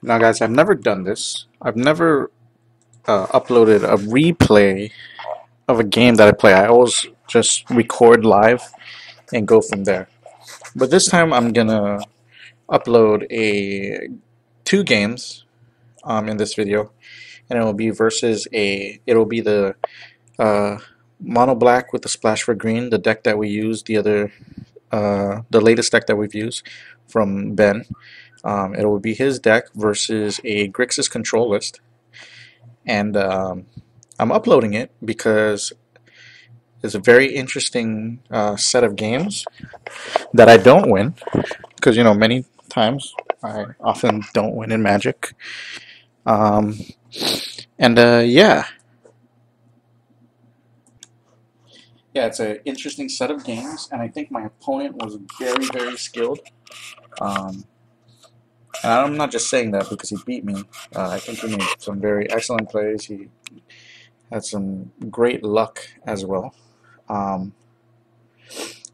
Now, guys, I've never done this. I've never uploaded a replay of a game that I play. I always just record live and go from there. But this time, I'm gonna upload a two games in this video, and it will be versus a. It'll be the uh, mono black with the splash for green, the deck that we use, the latest deck that we've used from Ben. It will be his deck versus a GRIXIS control list, and I'm uploading it because it's a very interesting set of games that I don't win because many times I often don't win in Magic, um, and yeah, it's an interesting set of games, and I think my opponent was very skilled. Um, and I'm not just saying that because he beat me. I think he made some very excellent plays. He had some great luck as well. Um,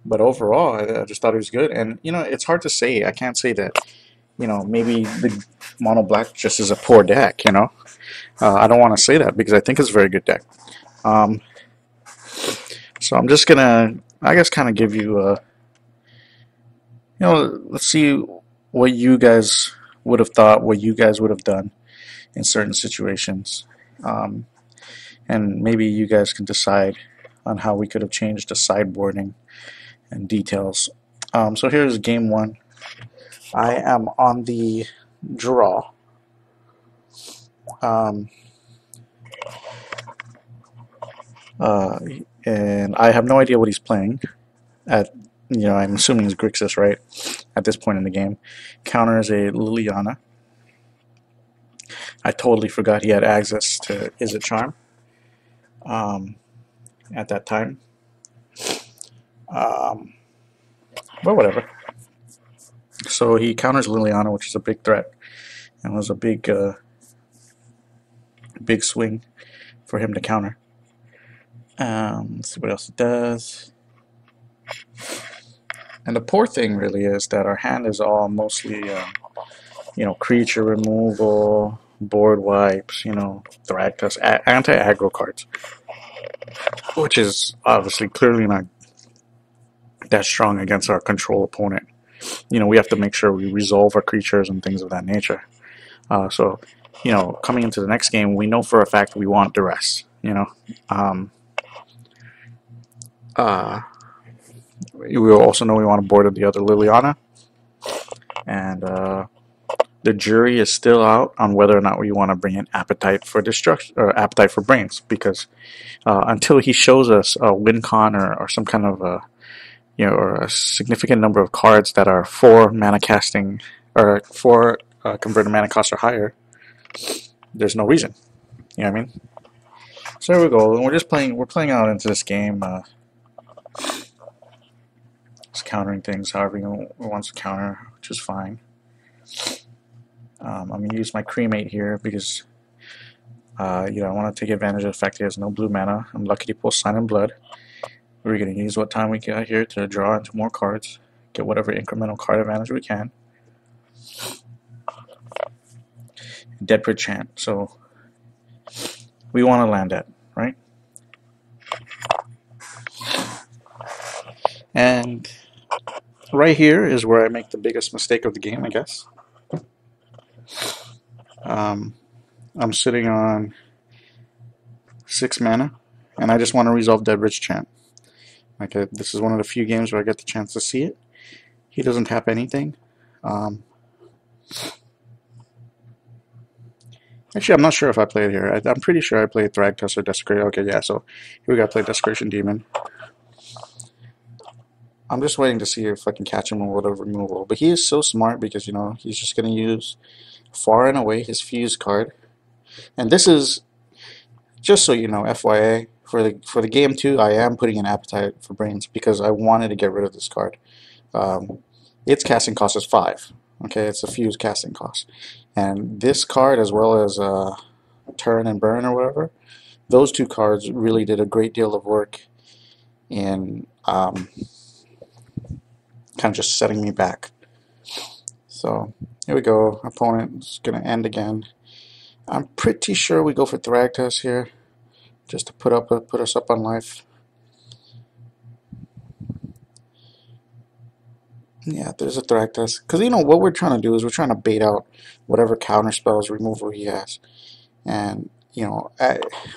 but overall, I just thought he was good. And it's hard to say. I can't say that. Maybe the mono black just is a poor deck. I don't want to say that because I think it's a very good deck. Um, so I'm just gonna, I guess, kind of give you let's see what you guys would have thought, what you guys would have done in certain situations. Um, and maybe you guys can decide on how we could have changed the sideboarding and details. So here's game one. I am on the draw. Um, uh, and I have no idea what he's playing. I'm assuming it's Grixis, right? At this point in the game, counters a Liliana. I totally forgot he had access to Is It Charm um, at that time. Um, but whatever. So he counters Liliana, which is a big threat, and was a big swing for him to counter. Let's see what else it does. And the poor thing really is that our hand is all mostly, creature removal, board wipes, Thragtusk, anti-aggro cards, which is obviously clearly not that strong against our control opponent. We have to make sure we resolve our creatures and things of that nature. So, coming into the next game, we know for a fact we want duress. Um, uh, we will also know we want to board the other Liliana, and the jury is still out on whether or not we want to bring in Appetite for Destruction or Appetite for Brains, because until he shows us a win con or some kind of or a significant number of cards that are 4 mana casting or 4 converted mana cost or higher, there's no reason. You know what I mean? So there we go. And we're playing out into this game. Just countering things however he wants to counter, which is fine. I'm going to use my cremate here because I want to take advantage of the fact he has no blue mana. I'm lucky to pull Sign in Blood. We're going to use what time we got here to draw into more cards, get whatever incremental card advantage we can. Deadbridge Chant, so we want to land that, right? And right here is where I make the biggest mistake of the game, I guess. I'm sitting on 6 mana, and I just want to resolve Deadbridge Chant. This is one of the few games where I get the chance to see it. He doesn't tap anything. Actually, I'm not sure if I played here. I'm pretty sure I played Thragtusk or Desecration. Okay, yeah, so here we got to play Desecration Demon. I'm just waiting to see if I can catch him with a removal. But he is so smart because, he's just going to use far and away his Fuse card. And this is, just so you know, FYI, for the game 2, I am putting an Appetite for Brains because I wanted to get rid of this card. Its casting cost is 5. Okay, it's a Fuse casting cost. And this card, as well as Turn and Burn or whatever, those 2 cards really did a great deal of work in kind of just setting me back. So here we go. Opponent's gonna end again. I'm pretty sure we go for Thragtusk here, just to put us up on life. Yeah, there's a Thragtusk. Because you know what we're trying to do is we're trying to bait out whatever counter spells removal he has. And you know,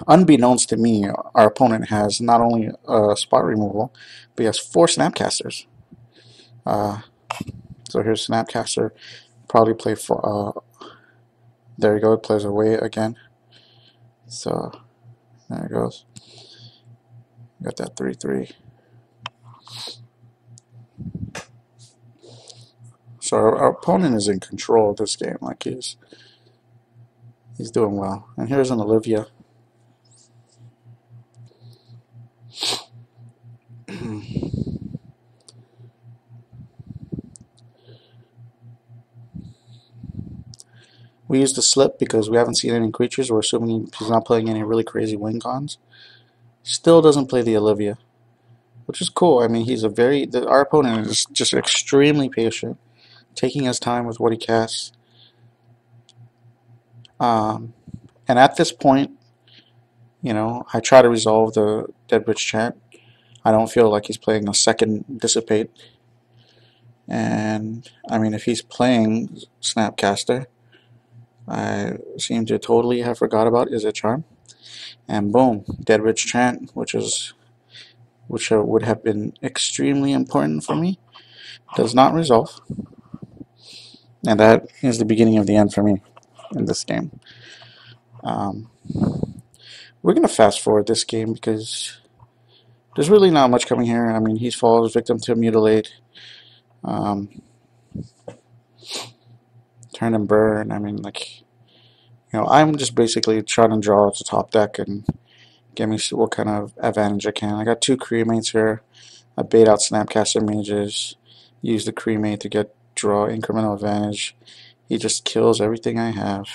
unbeknownst to me, our opponent has not only spot removal, but he has 4 Snapcasters. Uh, so here's Snapcaster. Probably play for. There you go. It plays away again. So there it goes. Got that 3/3. So our opponent is in control of this game. Like he's doing well. And here's an Olivia. We used the slip because we haven't seen any creatures. We're assuming he's not playing any really crazy win cons. Still doesn't play the Olivia, which is cool. I mean, he's a our opponent is just extremely patient, taking his time with what he casts. And at this point, you know, I try to resolve the Dead Witch chant. I don't feel like he's playing a second Dissipate. And, I mean, if he's playing Snapcaster, I seem to totally have forgot about Is It Charm. And boom, Dead Witch chant, which would have been extremely important for me, does not resolve. And that is the beginning of the end for me in this game. We're going to fast forward this game because there's really not much coming here. I mean, he falls victim to Mutilate. Turn and burn. I mean, like, you know, I'm just basically trying to draw the top deck and get me what kind of advantage I can. I got 2 cremates here. I bait out Snapcaster Mages, use the cremate to draw incremental advantage. He just kills everything I have.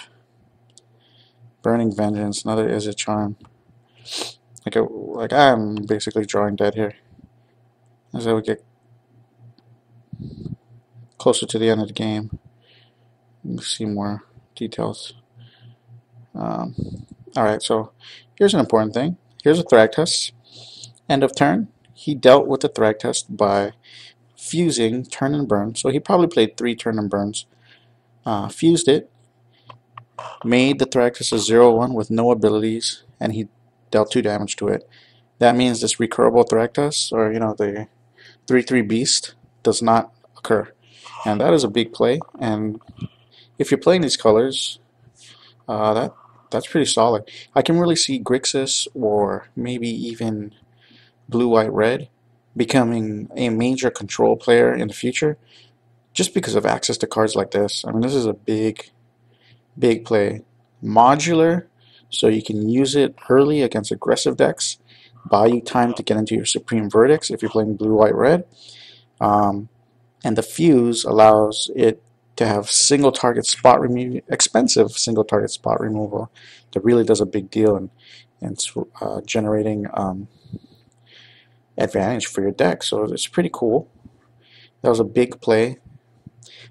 Burning Vengeance, another Is It Charm. Like I'm basically drawing dead here. As I would get closer to the end of the game, you can see more details. Alright, so here's an important thing. Here's a Thragtusk. End of turn, he dealt with the Thragtusk by fusing Turn and Burn. So he probably played 3 Turn and Burns. Fused it, made the Thragtusk a 0/1 with no abilities, and he dealt 2 damage to it. That means this recurable Thragtusk, or you know, the 3/3 Beast, does not occur. And that is a big play, and if you're playing these colors, that's pretty solid. I can really see Grixis or maybe even blue, white, red becoming a major control player in the future just because of access to cards like this. I mean, this is a big play. Modular, so you can use it early against aggressive decks, buy you time to get into your Supreme Verdicts if you're playing blue, white, red. And the fuse allows it to have single target spot removal, expensive single target spot removal that really does a big deal in generating advantage for your deck. So it's pretty cool. That was a big play,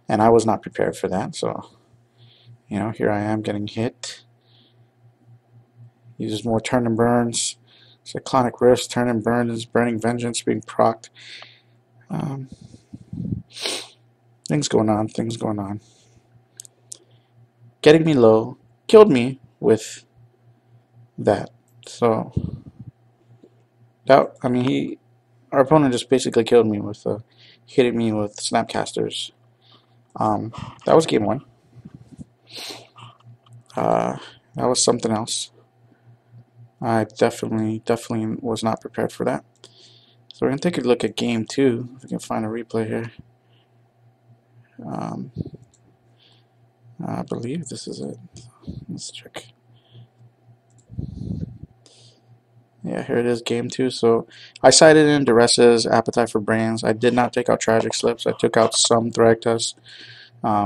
and I was not prepared for that. So, you know, here I am getting hit. Uses more Turn and Burns. Cyclonic Rift, Turn and Burns, Burning Vengeance being procced. Things going on. Getting me low, killed me with that. So, that, I mean, our opponent just basically killed me with hitting me with Snapcasters. That was game 1. That was something else. I definitely was not prepared for that. So we're going to take a look at game 2. If we can find a replay here. I believe this is it. Let's check. Yeah, here it is, game 2. So I sided in Duresses, Appetite for Brains. I did not take out Tragic Slips. I took out some Thragtusk.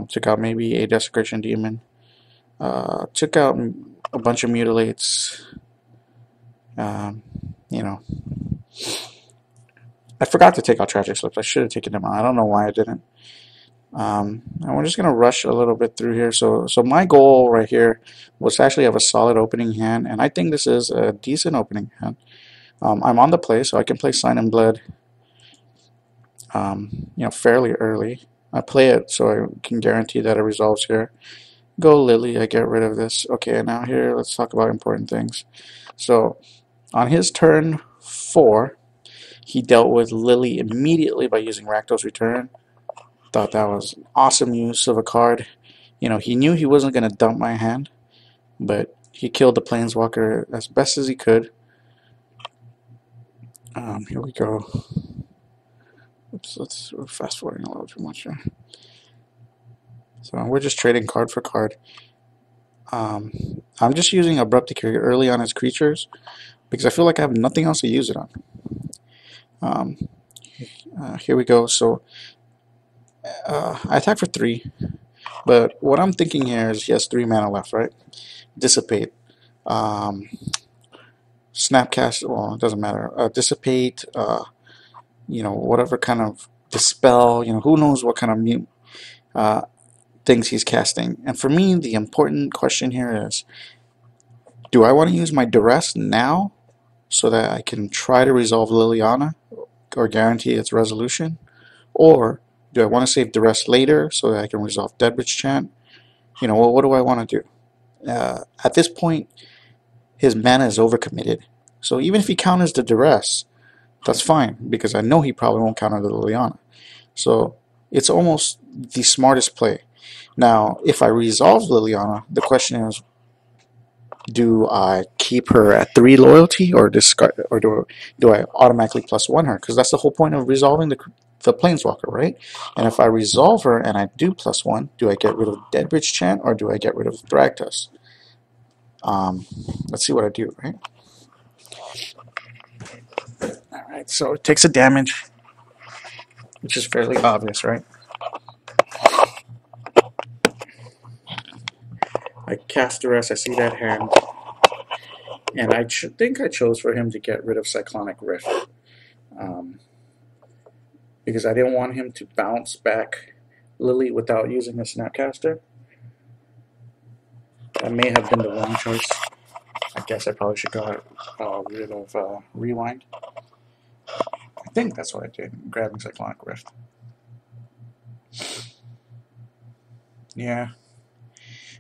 Took out maybe a Desecration Demon. Took out a bunch of Mutilates. You know, I forgot to take out Tragic Slips. I should have taken them out. I don't know why I didn't. And we're just gonna rush a little bit through here. So my goal right here was to actually have a solid opening hand, and I think this is a decent opening hand. I'm on the play, so I can play Sign and Blood, fairly early. I play it so I can guarantee that it resolves here. Go Lily, I get rid of this. Okay, now here, let's talk about important things. So, on his turn 4, he dealt with Lily immediately by using Rakdos Return. Thought that was an awesome use of a card. He knew he wasn't going to dump my hand, but he killed the Planeswalker as best as he could. Here we go. Oops, we're fast forwarding a little too much here. So we're just trading card for card. I'm just using Abrupt Decay early on his creatures because I feel like I have nothing else to use it on. Here we go. So I attack for 3, but what I'm thinking here is he has 3 mana left, right? Dissipate. Snapcast, well, it doesn't matter. Dissipate, whatever kind of dispel, who knows what kind of mute things he's casting. And for me, the important question here is, do I want to use my duress now so that I can try to resolve Liliana or guarantee its resolution? Or do I want to save duress later so that I can resolve Deadwitch Chant? What do I want to do? At this point, his mana is overcommitted. So even if he counters the duress, that's fine, because I know he probably won't counter the Liliana. So it's almost the smartest play. Now, if I resolve Liliana, the question is, do I keep her at 3 loyalty or discard, or do I automatically +1 her? Because that's the whole point of resolving the Planeswalker, right? And if I resolve her and I do +1, do I get rid of Deadbridge Chant or do I get rid of Thragtusk? Let's see what I do, right? Alright, so it takes a damage, which is fairly obvious, right? I cast Duress, I see that hand, and I think I chose for him to get rid of Cyclonic Rift, because I didn't want him to bounce back Lily without using a Snapcaster. That may have been the wrong choice. I guess I probably should got rid of Rewind. I think that's what I did, grabbing Cyclonic Rift. Yeah,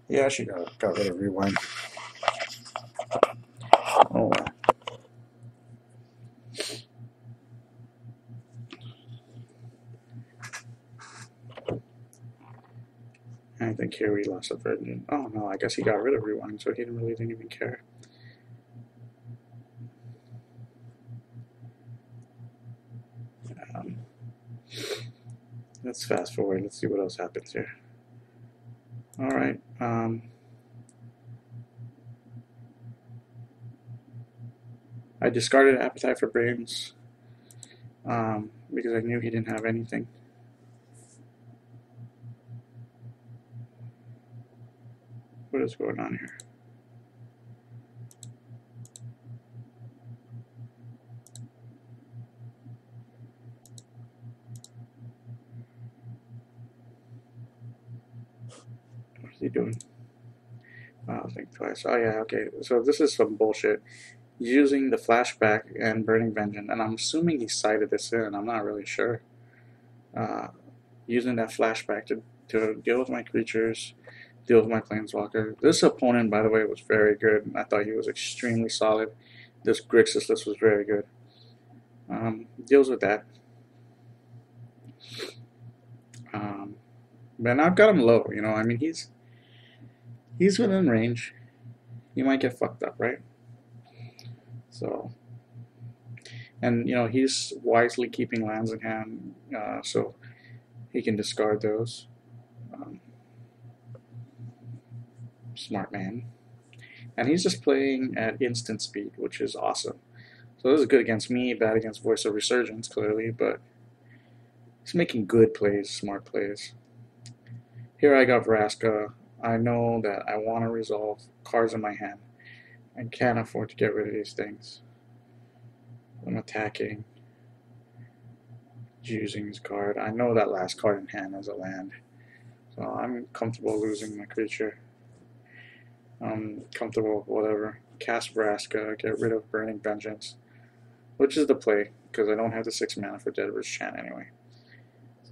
I should got rid of Rewind. Oh well. I think here we lost a virgin. Oh no, I guess he got rid of Rewind, so he didn't even care. Let's fast forward. Let's see what else happens here. All right. I discarded Appetite for Brains because I knew he didn't have anything. What is going on here? What is he doing? I'll think twice. Oh yeah, okay. So this is some bullshit. Using the flashback and Burning Vengeance, and I'm assuming he cited this in. I'm not really sure. Using that flashback to deal with my creatures, deal with my Planeswalker. This opponent, by the way, was very good. I thought he was extremely solid. This GRIXIS list was very good. Deals with that. But I've got him low. I mean, he's within range. He might get fucked up, right? So, and he's wisely keeping lands in hand, so he can discard those. Smart man. And he's just playing at instant speed, which is awesome. So this is good against me, bad against Voice of Resurgence, clearly, but he's making good plays, smart plays. Here I got Vraska. I know that I want to resolve cards in my hand. I can't afford to get rid of these things. I'm attacking, using his card. I know that last card in hand is a land. So I'm comfortable losing my creature. I'm comfortable with whatever. Cast Vraska, get rid of Burning Vengeance, which is the play, because I don't have the 6 mana for Dead Risk Chant anyway.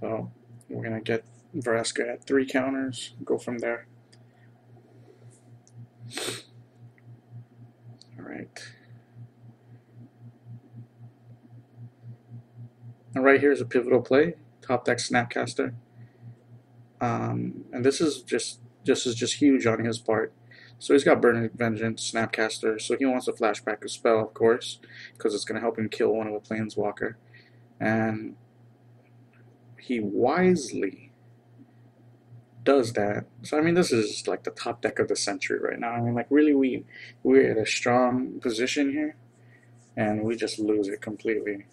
So we're going to get Vraska at 3 counters, go from there. Alright. And right here is a pivotal play, top deck Snapcaster. And this is just huge on his part. So he's got Burning Vengeance, Snapcaster, so he wants to flashback a spell, of course, because it's going to help him kill one of a Planeswalker. And he wisely does that. So I mean, this is like the top deck of the century right now. I mean, like really, we're at a strong position here, and we just lose it completely.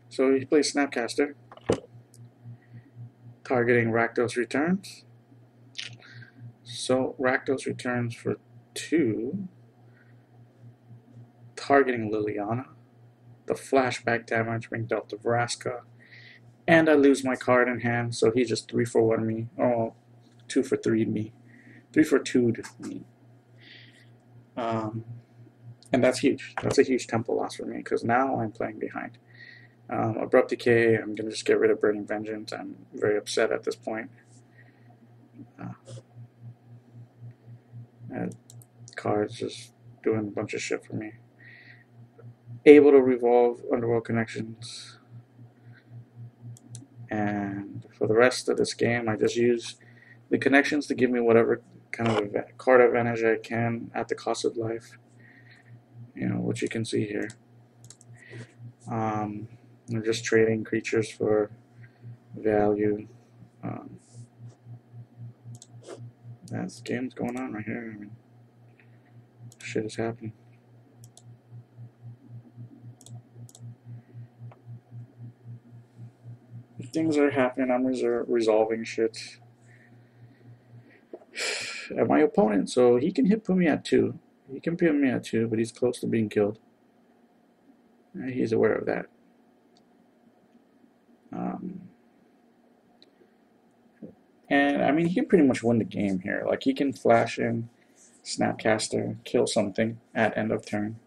So he plays Snapcaster, targeting Rakdos Returns. So Rakdos Returns for 2, targeting Liliana, the flashback damage being dealt to Vraska, and I lose my card in hand, so he just 3 for 1 me, oh, 2 for 3 me, 3 for 2 to me. And that's huge. That's a huge tempo loss for me, because now I'm playing behind. Abrupt Decay, I'm going to just get rid of Burning Vengeance. I'm very upset at this point. Cards just doing a bunch of shit for me. Able to revolve Underworld Connections. And for the rest of this game, I just use the connections to give me whatever kind of card advantage I can at the cost of life. You know, what you can see here. I'm just trading creatures for value. That's game's going on right here. I mean, shit is happening. Things are happening. I'm resolving shit. And my opponent, so he can put me at 2. He can put me at 2, but he's close to being killed. And he's aware of that. And I mean, he can pretty much win the game here. Like, he can flash in, Snapcaster, kill something at end of turn,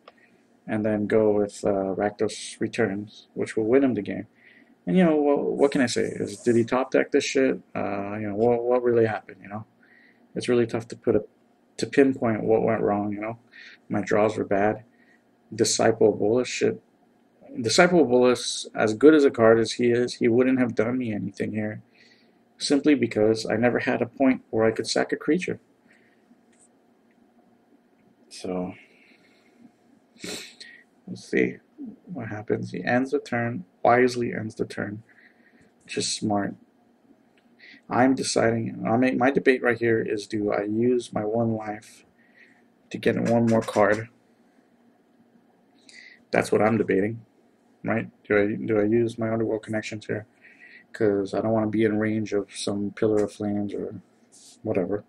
and then go with Rakdos Returns, which will win him the game. And you know, what can I say? Did he top deck this shit? You know, what really happened? You know, it's really tough to pinpoint what went wrong. You know, my draws were bad. Disciple of Bolas shit. Disciple of Bolas, as good as a card as he is, he wouldn't have done me anything here, simply because I never had a point where I could sack a creature. So let's see what happens. He ends the turn, wisely ends the turn, which is smart. I'm deciding, my debate right here is, do I use my 1 life to get 1 more card? That's what I'm debating, right? Do I use my Underworld Connections here? Because I don't want to be in range of some Pillar of Flames or whatever.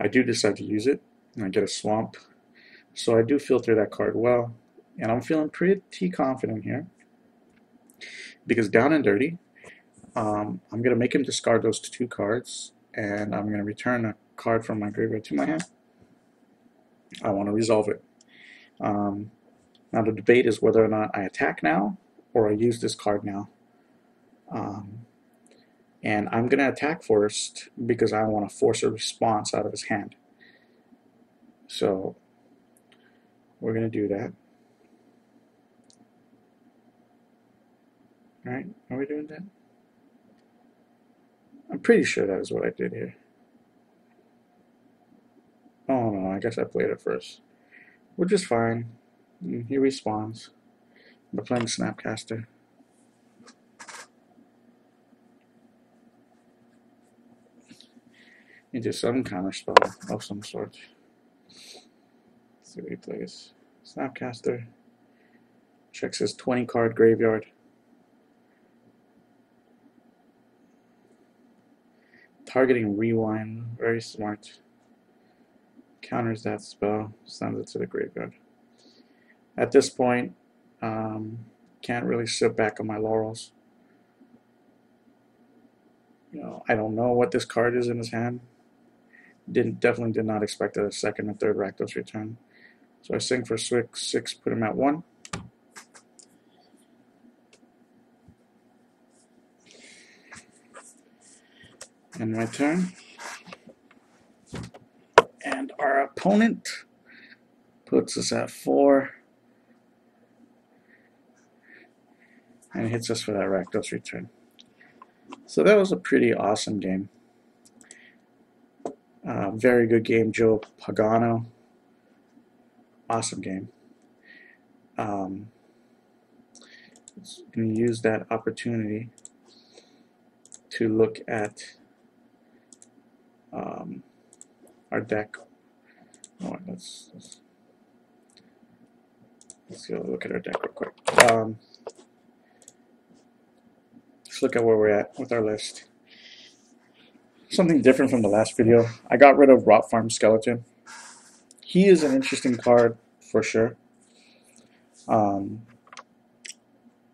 I do decide to use it, and I get a Swamp. So I do filter that card well, and I'm feeling pretty confident here. Because down and dirty, I'm going to make him discard those 2 cards, and I'm going to return a card from my graveyard to my hand. I want to resolve it. Now the debate is whether or not I attack now, or I use this card now. And I'm going to attack first, because I want to force a response out of his hand. So we're going to do that. Alright, are we doing that? I'm pretty sure that is what I did here. Oh no, I guess I played it first. Which is fine. He responds. We're playing Snapcaster. Into some counter spell of some sort. Let's see what he plays. Snapcaster. Checks his 20 card graveyard. Targeting Rewind, very smart. Counters that spell, sends it to the graveyard. At this point, can't really sit back on my laurels. I don't know what this card is in his hand. Definitely did not expect a second and third Rakdos return. So I sing for 6, put him at 1. And my turn. And our opponent puts us at 4. And hits us for that Rakdos return. So that was a pretty awesome game. Very good game, Joe Pagano. Awesome game. I'm going to use that opportunity to look at our deck. Oh, let's go look at our deck real quick. Let's look at where we're at with our list. Something different from the last video. I got rid of Rot Farm Skeleton. He is an interesting card for sure. But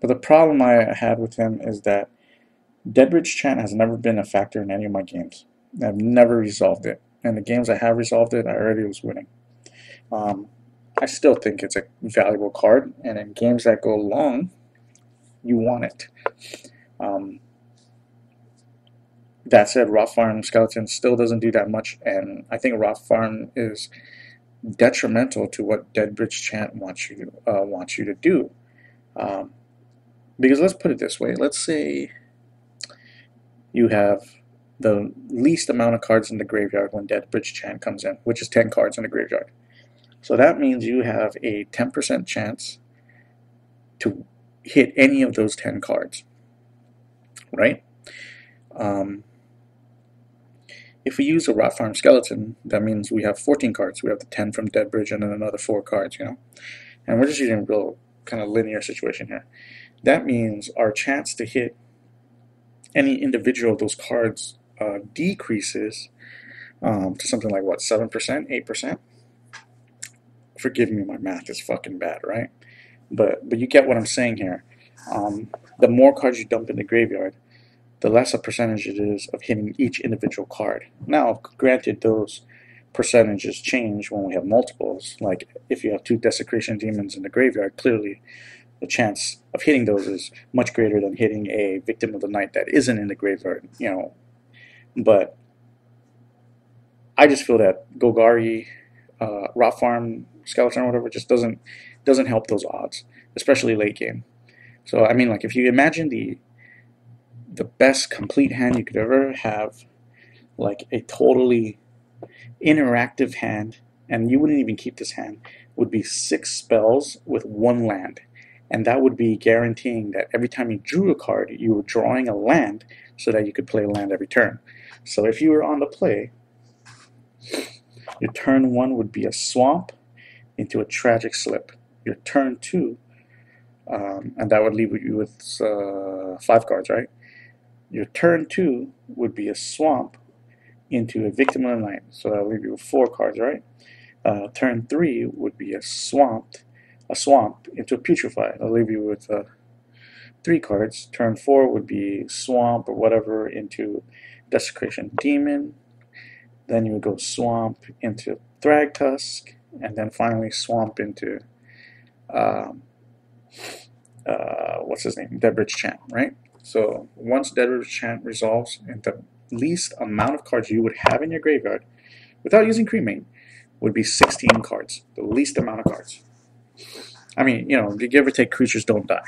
the problem I had with him is that Deadbridge Chant has never been a factor in any of my games. I've never resolved it. And the games I have resolved it, I already was winning. I still think it's a valuable card, and in games that go long, you want it. That said, Rot Farm Skeleton still doesn't do that much, and I think Rot Farm is detrimental to what Deadbridge Chant wants you to do. Because let's put it this way: let's say you have the least amount of cards in the graveyard when Deadbridge Chant comes in, which is 10 cards in the graveyard. So that means you have a 10% chance to hit any of those 10 cards, right? If we use a Rot Farm Skeleton, that means we have 14 cards. We have the 10 from Deadbridge and then another 4 cards, And we're just using a real kind of linear situation here. That means our chance to hit any individual of those cards decreases to something like, what, 7%, 8%? Forgive me, my math is fucking bad, right? But you get what I'm saying here. The more cards you dump in the graveyard, the less a percentage it is of hitting each individual card. Now, granted, those percentages change when we have multiples. Like, if you have 2 Desecration Demons in the graveyard, clearly the chance of hitting those is much greater than hitting a Victim of the Night that isn't in the graveyard, But I just feel that Golgari, Rot Farm Skeleton or whatever just doesn't help those odds, especially late game. So I mean, like, if you imagine the best complete hand you could ever have, like a totally interactive hand, and you wouldn't even keep this hand, would be 6 spells with 1 land. And that would be guaranteeing that every time you drew a card, you were drawing a land so that you could play a land every turn. So if you were on the play, your turn 1 would be a swamp into a tragic slip. Your turn 2, and that would leave you with 5 cards, right? Your turn 2 would be a swamp into a Victim of the Night, so that would leave you with 4 cards, right? Turn 3 would be a swamp into a Putrefy. That'll leave you with 3 cards. Turn 4 would be swamp or whatever into Desecration Demon. Then you would go swamp into Thragtusk, and then finally swamp into what's his name? Deadbridge Chant, right? So once Deadbridge Chant resolves, and the least amount of cards you would have in your graveyard, without using Cremate, would be 16 cards. The least amount of cards. I mean, give or take, creatures don't die.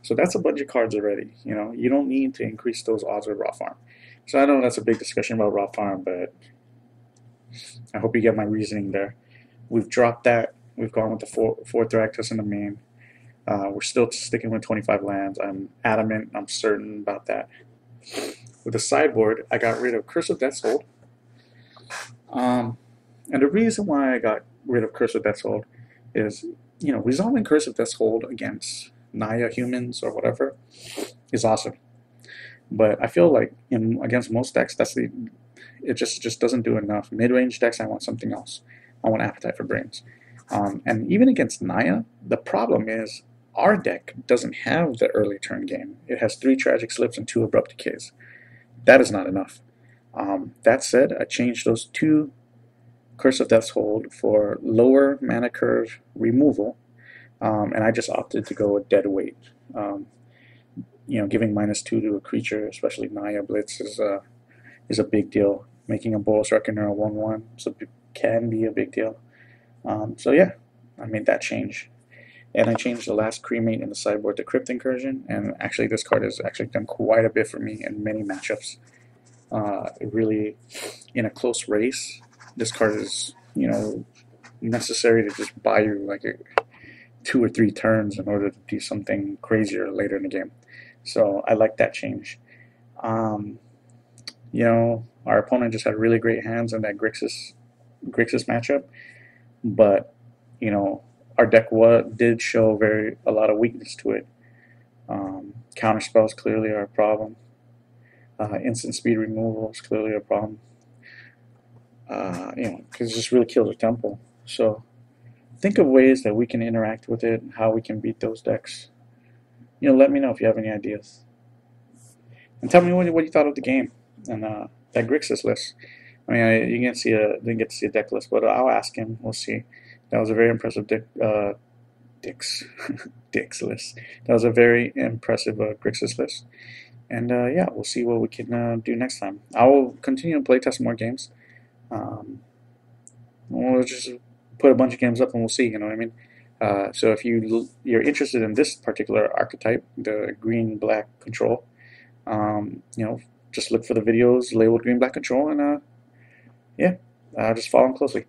So that's a bunch of cards already. You don't need to increase those odds with Rot Farm. So I know that's a big discussion about Rot Farm, but I hope you get my reasoning there. We've dropped that. We've gone with the 4 Thragtusk in the main. We're still sticking with 25 lands. I'm adamant. I'm certain about that. With the sideboard, I got rid of Curse of Death's Hold. And the reason why I got rid of Curse of Death's Hold is, resolving Curse of Death's Hold against Naya humans or whatever is awesome. But I feel like against most decks, it just doesn't do enough. Mid-range decks, I want something else. I want Appetite for Brains. And even against Naya, the problem is our deck doesn't have the early turn game. It has 3 Tragic Slips and 2 Abrupt Decays. that is not enough. That said, I changed those two Curse of Death's Hold for lower mana curve removal, and I just opted to go with Dead Weight. Um, giving -2 to a creature, especially Naya Blitz, is a big deal. Making a Boros Reckoner a 1/1 can be a big deal. So yeah, I made that change. And I changed the last cremate in the sideboard to Crypt Incursion, and actually this card has actually done quite a bit for me in many matchups. It really, in a close race, this card is, necessary to just buy you like 2 or 3 turns in order to do something crazier later in the game. So I like that change. Um, our opponent just had really great hands in that Grixis matchup, but our deck did show a lot of weakness to it. Counter spells clearly are a problem. Instant speed removal is clearly a problem. Because it just really kills the tempo. So think of ways that we can interact with it, and how we can beat those decks. Let me know if you have any ideas, and tell me what you thought of the game and that Grixis list. I mean, you didn't get to see a deck list, but I'll ask him. We'll see. That was a very impressive Dix Dix list. That was a very impressive Grixis list. And yeah, we'll see what we can do next time. I will continue to playtest more games. We'll just put a bunch of games up and we'll see. You know what I mean? So if you're interested in this particular archetype, the green-black control, just look for the videos labeled green-black control, and yeah, just follow them closely.